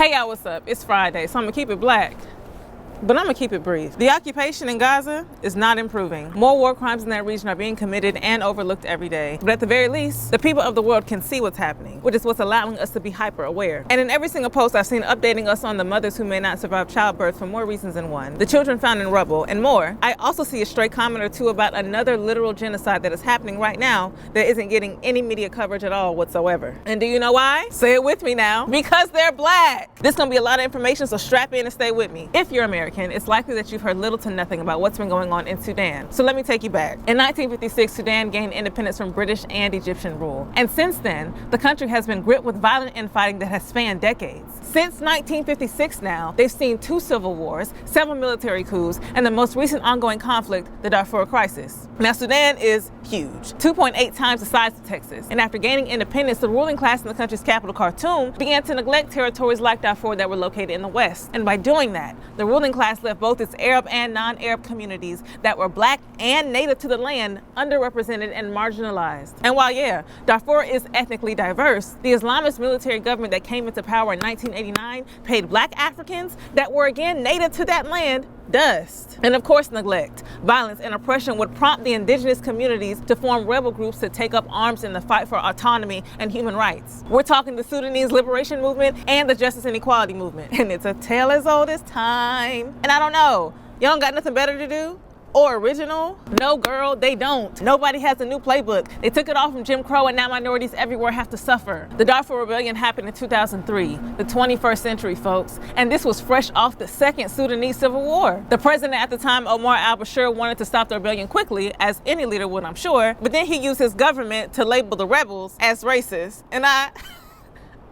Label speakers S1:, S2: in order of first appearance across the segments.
S1: Hey y'all, what's up? It's Friday, so I'm gonna keep it black, but I'm gonna keep it brief. The occupation in Gaza is not improving. More war crimes in that region are being committed and overlooked every day. But at the very least, the people of the world can see what's happening, which is what's allowing us to be hyper aware. And in every single post I've seen updating us on the mothers who may not survive childbirth for more reasons than one, the children found in rubble, and more, I also see a stray comment or two about another literal genocide that is happening right now that isn't getting any media coverage at all whatsoever. And do you know why? Say it with me now. Because they're black. This is gonna be a lot of information, so strap in and stay with me. If you're American, it's likely that you've heard little to nothing about what's been going on in Sudan. So let me take you back. In 1956, Sudan gained independence from British and Egyptian rule. And since then, the country has been gripped with violent infighting that has spanned decades. Since 1956 now, they've seen 2 civil wars, several military coups, and the most recent ongoing conflict, the Darfur crisis. Now, Sudan is huge, 2.8 times the size of Texas. And after gaining independence, the ruling class in the country's capital, Khartoum, began to neglect territories like Darfur that were located in the west. And by doing that, the ruling class left both its Arab and non-Arab communities that were black and native to the land underrepresented and marginalized. And while Darfur is ethnically diverse, the Islamist military government that came into power in 1989 paid black Africans that were again native to that land dust. And of course, neglect, violence, and oppression would prompt the indigenous communities to form rebel groups to take up arms in the fight for autonomy and human rights. We're talking the Sudanese liberation movement and the justice and equality movement. And it's a tale as old as time. And I don't know, y'all don't got nothing better to do? Or original? No, girl, they don't. Nobody has a new playbook. They took it all from Jim Crow, and now minorities everywhere have to suffer. The Darfur Rebellion happened in 2003, the 21st century, folks. And this was fresh off the second Sudanese civil war. The president at the time, Omar al-Bashir, wanted to stop the rebellion quickly, as any leader would, I'm sure. But then he used his government to label the rebels as racist. And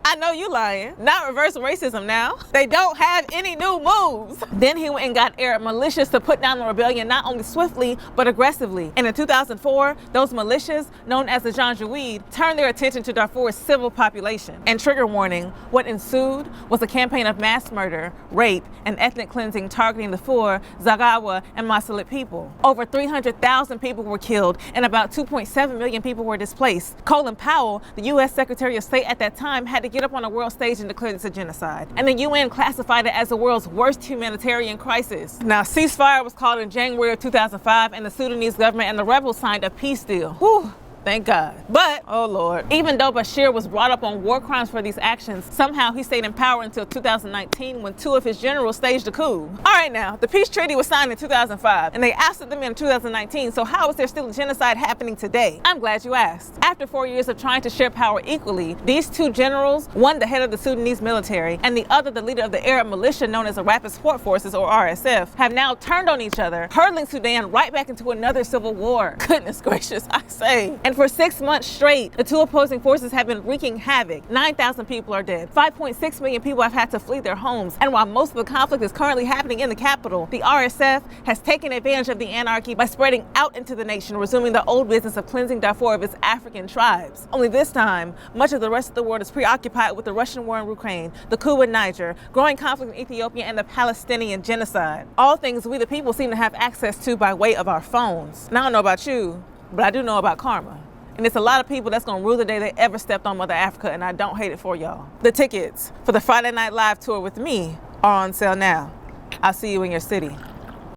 S1: I know you lying. Not reverse racism now. They don't have any new moves. Then he went and got Arab militias to put down the rebellion not only swiftly, but aggressively. And in 2004, those militias, known as the Janjaweed, turned their attention to Darfur's civil population. And trigger warning, what ensued was a campaign of mass murder, rape, and ethnic cleansing targeting the Fur, Zagawa, and Masalit people. Over 300,000 people were killed, and about 2.7 million people were displaced. Colin Powell, the U.S. Secretary of State at that time, had to get up on a world stage and declare this a genocide. And the UN classified it as the world's worst humanitarian crisis. Now, ceasefire was called in January of 2005, and the Sudanese government and the rebels signed a peace deal. Whew. Thank God. But, oh Lord, even though Bashir was brought up on war crimes for these actions, somehow he stayed in power until 2019 when 2 of his generals staged a coup. All right now, the peace treaty was signed in 2005 and they ousted them in 2019, so how is there still a genocide happening today? I'm glad you asked. After 4 years of trying to share power equally, these 2 generals, one the head of the Sudanese military and the other the leader of the Arab militia known as the Rapid Support Forces, or RSF, have now turned on each other, hurtling Sudan right back into another civil war. Goodness gracious, I say. And for 6 months straight, the 2 opposing forces have been wreaking havoc. 9,000 people are dead. 5.6 million people have had to flee their homes. And while most of the conflict is currently happening in the capital, the RSF has taken advantage of the anarchy by spreading out into the nation, resuming the old business of cleansing Darfur of its African tribes. Only this time, much of the rest of the world is preoccupied with the Russian war in Ukraine, the coup in Niger, growing conflict in Ethiopia, and the Palestinian genocide. All things we the people seem to have access to by way of our phones. Now, I don't know about you, but I do know about karma. And it's a lot of people that's gonna rue the day they ever stepped on Mother Africa, and I don't hate it for y'all. The tickets for the Friday Night Live tour with me are on sale now. I'll see you in your city.